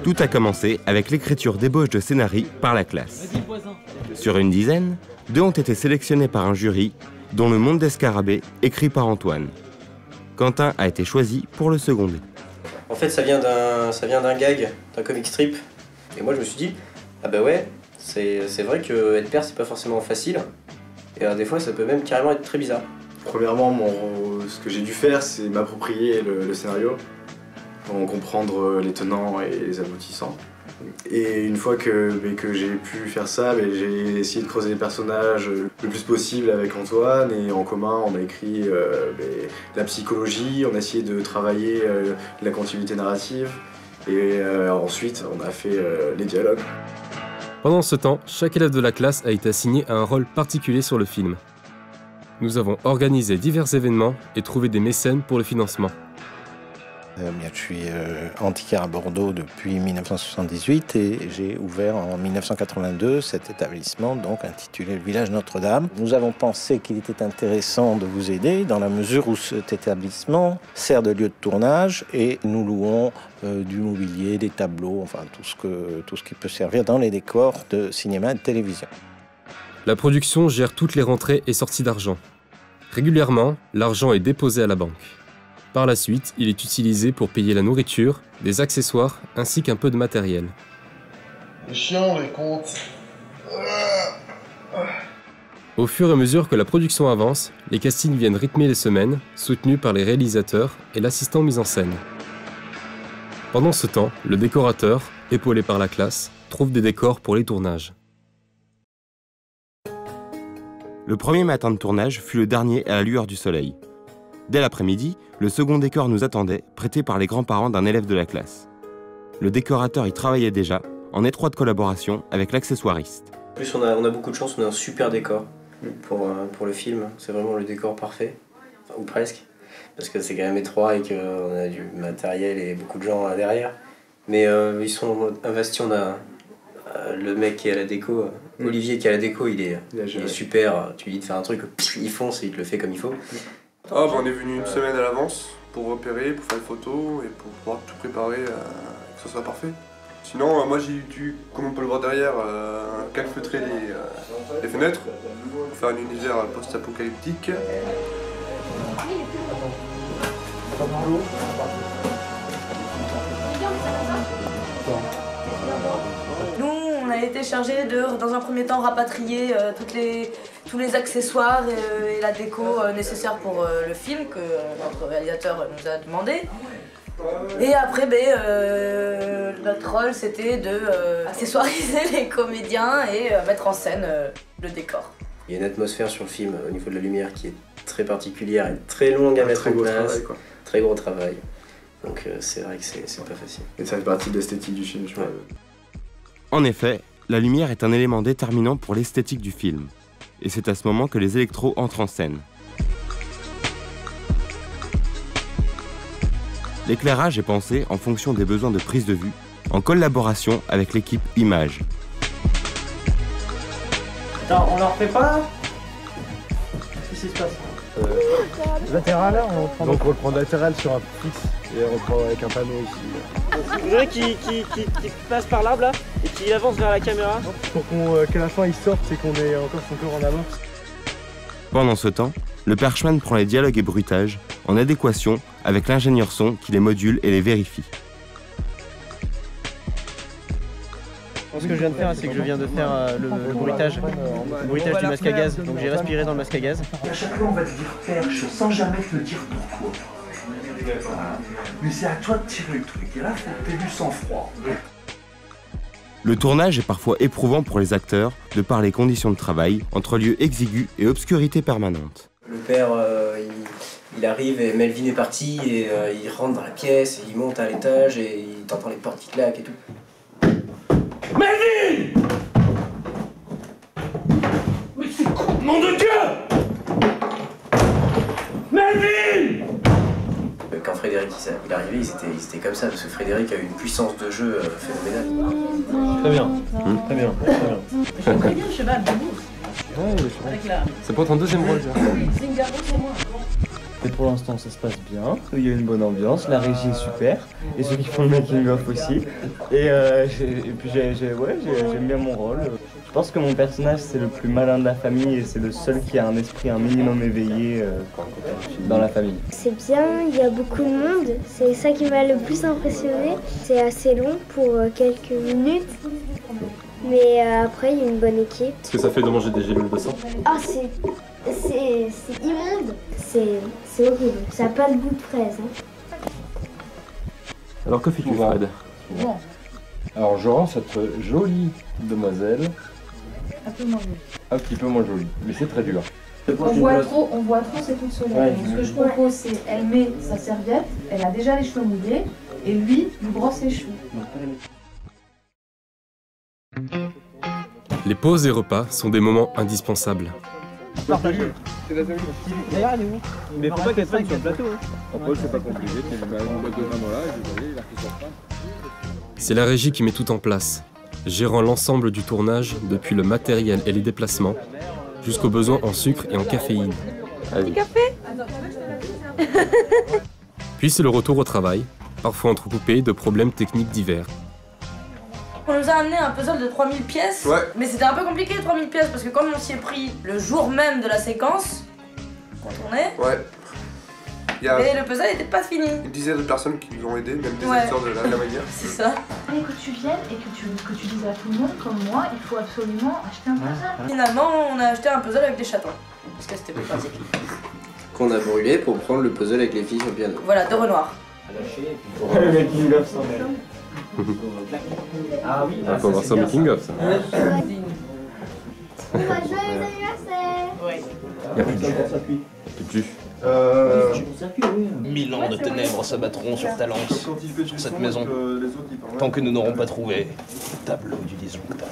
Tout a commencé avec l'écriture d'ébauches de scénarii par la classe. Sur une dizaine, 2 ont été sélectionnés par un jury, dont Le Monde des Scarabées, écrit par Antoine. Quentin a été choisi pour le seconder. En fait, ça vient d'un gag, d'un comic strip. Et moi, je me suis dit, ah bah ouais, c'est vrai que être père, c'est pas forcément facile. Et des fois, ça peut même carrément être très bizarre. Premièrement, ce que j'ai dû faire, c'est m'approprier le scénario, en comprendre les tenants et les aboutissants. Et une fois que j'ai pu faire ça, j'ai essayé de creuser les personnages le plus possible avec Antoine, et en commun on a écrit la psychologie, on a essayé de travailler la continuité narrative, et ensuite on a fait les dialogues. Pendant ce temps, chaque élève de la classe a été assigné à un rôle particulier sur le film. Nous avons organisé divers événements et trouvé des mécènes pour le financement. Je suis antiquaire à Bordeaux depuis 1978 et j'ai ouvert en 1982 cet établissement donc intitulé le Village Notre-Dame. Nous avons pensé qu'il était intéressant de vous aider dans la mesure où cet établissement sert de lieu de tournage et nous louons du mobilier, des tableaux, enfin tout ce qui peut servir dans les décors de cinéma et de télévision. La production gère toutes les rentrées et sorties d'argent. Régulièrement, l'argent est déposé à la banque. Par la suite, il est utilisé pour payer la nourriture, des accessoires ainsi qu'un peu de matériel. C'est chiant les comptes. Au fur et à mesure que la production avance, les castings viennent rythmer les semaines, soutenus par les réalisateurs et l'assistant mise en scène. Pendant ce temps, le décorateur, épaulé par la classe, trouve des décors pour les tournages. Le premier matin de tournage fut le dernier à la lueur du soleil. Dès l'après-midi, le second décor nous attendait, prêté par les grands-parents d'un élève de la classe. Le décorateur y travaillait déjà, en étroite collaboration avec l'accessoiriste. En plus, on a beaucoup de chance, on a un super décor pour le film. C'est vraiment le décor parfait, enfin, ou presque, parce que c'est quand même étroit et qu'on a du matériel et beaucoup de gens derrière. Mais ils sont investis, on a le mec qui est à la déco, Olivier qui est à la déco, il est super. Tu lui dis de faire un truc, il fonce et il te le fait comme il faut. On est venu une semaine à l'avance pour repérer, pour faire les photos et pour pouvoir tout préparer, que ce soit parfait. Sinon, moi j'ai dû, comme on peut le voir derrière, calfeutrer les fenêtres pour faire un univers post-apocalyptique. Nous, on a été chargés de, dans un premier temps, rapatrier tous les accessoires et la déco nécessaires pour le film que notre réalisateur nous a demandé. Et après, notre rôle, c'était de accessoiriser les comédiens et mettre en scène le décor. Il y a une atmosphère sur le film au niveau de la lumière qui est très particulière et très longue à mettre en place. Très gros travail. Donc c'est vrai que c'est pas facile. Et ça fait partie de l'esthétique du film, je crois. En effet, la lumière est un élément déterminant pour l'esthétique du film. Et c'est à ce moment que les électros entrent en scène. L'éclairage est pensé en fonction des besoins de prise de vue, en collaboration avec l'équipe Image. Attends, on leur fait pas? Qu'est-ce qui se passe? Latéral, donc on le prend latéral sur un fixe et on reprend avec un panneau ici. Je voudrais qu'il passe par l'arbre là et qu'il avance vers la caméra. Pour qu'à la fin il sorte, c'est qu'on est encore son corps en avant. Pendant ce temps, le perchman prend les dialogues et bruitages en adéquation avec l'ingénieur son qui les module et les vérifie. Ce que je viens de faire, c'est que je viens de faire le bruitage du masque à gaz. Donc j'ai respiré dans le masque à gaz. À chaque fois, on va te dire perche sans jamais te dire pourquoi. Mais c'est à toi de tirer le truc. Et là, faut que tu aies du sang-froid. Le tournage est parfois éprouvant pour les acteurs de par les conditions de travail entre lieux exigus et obscurité permanente. Le père, il arrive et Melvin est parti et il rentre dans la pièce, et il monte à l'étage et il t'entend les portes qui claquent et tout. Melvin! Mais c'est con, nom de Dieu! Melvin! Quand Frédéric il est arrivé, ils étaient comme ça, parce que Frédéric a eu une puissance de jeu phénoménale. Très bien, très bien, très bien. J'aime très bien le cheval de nous. Ouais, il est super. C'est pour ton deuxième rôle, ça. C'est une garde, c'est moi. Et pour l'instant ça se passe bien, il y a une bonne ambiance, la régie est super, et ceux qui font le making of aussi. Et puis j'aime bien mon rôle. Je pense que mon personnage c'est le plus malin de la famille et c'est le seul qui a un esprit un minimum éveillé dans la famille. C'est bien, il y a beaucoup de monde, c'est ça qui m'a le plus impressionné. C'est assez long pour quelques minutes, mais après il y a une bonne équipe. Qu'est-ce que ça fait de manger des gélules de sang? Ah c'est immonde, c'est horrible, ça n'a pas le goût de fraise. Hein. Alors que fais-tu, Fred? Bon. Alors je rends cette jolie demoiselle un peu moins jolie. un petit peu moins jolie, mais c'est très dur. On voit trop ses coups de soleil. Ouais, Donc, ce que je propose, c'est elle met sa serviette, elle a déjà les cheveux mouillés, et lui brosse les cheveux. Les pauses et repas sont des moments indispensables. D'ailleurs, elle est où? Mais faut pas qu'elle traîne sur le plateau. Après, c'est pas compliqué, tu mets une boîte de vin là, et vous voyez, il a pris sur pas. C'est la régie qui met tout en place, gérant l'ensemble du tournage depuis le matériel et les déplacements, jusqu'aux besoins en sucre et en caféine. Petit café. Puis c'est le retour au travail, parfois entrecoupé de problèmes techniques divers. On nous a amené un puzzle de 3000 pièces, mais c'était un peu compliqué 3000 pièces parce que comme on s'y est pris le jour même de la séquence, quand on est, mais le puzzle n'était pas fini. Une dizaine de personnes qui nous ont aidés, même des Ouais. acteurs de la manière. C'est ça. Et que tu viennes et que tu dises à tout le monde, comme moi, il faut absolument acheter un puzzle. Finalement, on a acheté un puzzle avec des chatons, parce que c'était plus pratique. Qu'on a brûlé pour prendre le puzzle avec les filles sur le piano. Voilà, deux renoirs. Le making of s'en mêle. Ah oui, il faut voir ça au making of, ça. Joyeux anniversaire! Il n'y a plus de jus. Plus de jus. 1000 ans de ténèbres s'abattront sur ta lance, sur cette maison, tant que nous n'aurons pas trouvé le tableau du disjoncteur.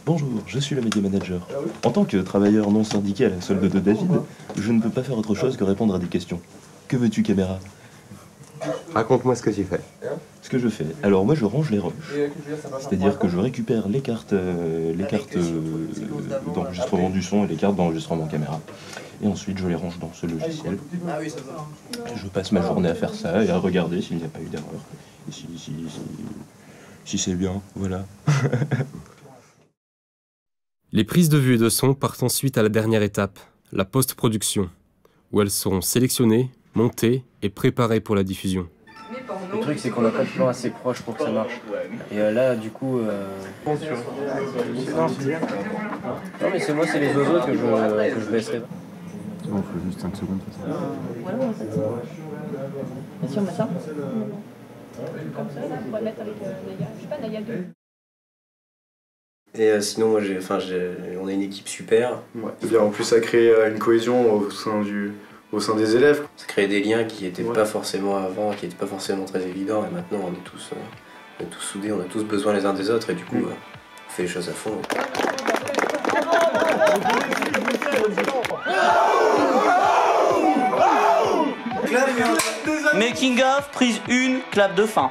Bonjour, je suis le média manager. En tant que travailleur non syndiqué à la solde de David, je ne peux pas faire autre chose que répondre à des questions. Que veux-tu, caméra? Raconte-moi ce que tu fais. Ce que je fais. Alors moi je range les rushs. C'est-à-dire que je récupère les cartes d'enregistrement du son et les cartes d'enregistrement caméra. Et ensuite je les range dans ce logiciel. Je passe ma journée à faire ça et à regarder s'il n'y a pas eu d'erreur. Et si c'est bien, voilà. Les prises de vue et de son partent ensuite à la dernière étape, la post-production, où elles seront sélectionnées, montées et préparées pour la diffusion. Le truc c'est qu'on n'a pas de plan assez proche pour que ça marche. Et là du coup... Non mais c'est moi, c'est les oiseaux que je baisserai. C'est bon, il faut juste 5 secondes. Voilà, on va faire ça. Et si on met ça? Comme ça, on pourrait mettre avec Naya. Je sais pas, Naya 2. Et sinon, moi, on a une équipe super. Ouais. En plus, ça crée une cohésion au sein des élèves. Ça crée des liens qui n'étaient pas forcément avant, qui n'étaient pas forcément très évidents. Et maintenant, on est tous soudés, on a tous besoin les uns des autres. Et du coup, on fait les choses à fond. Making of, prise 1, clap de fin.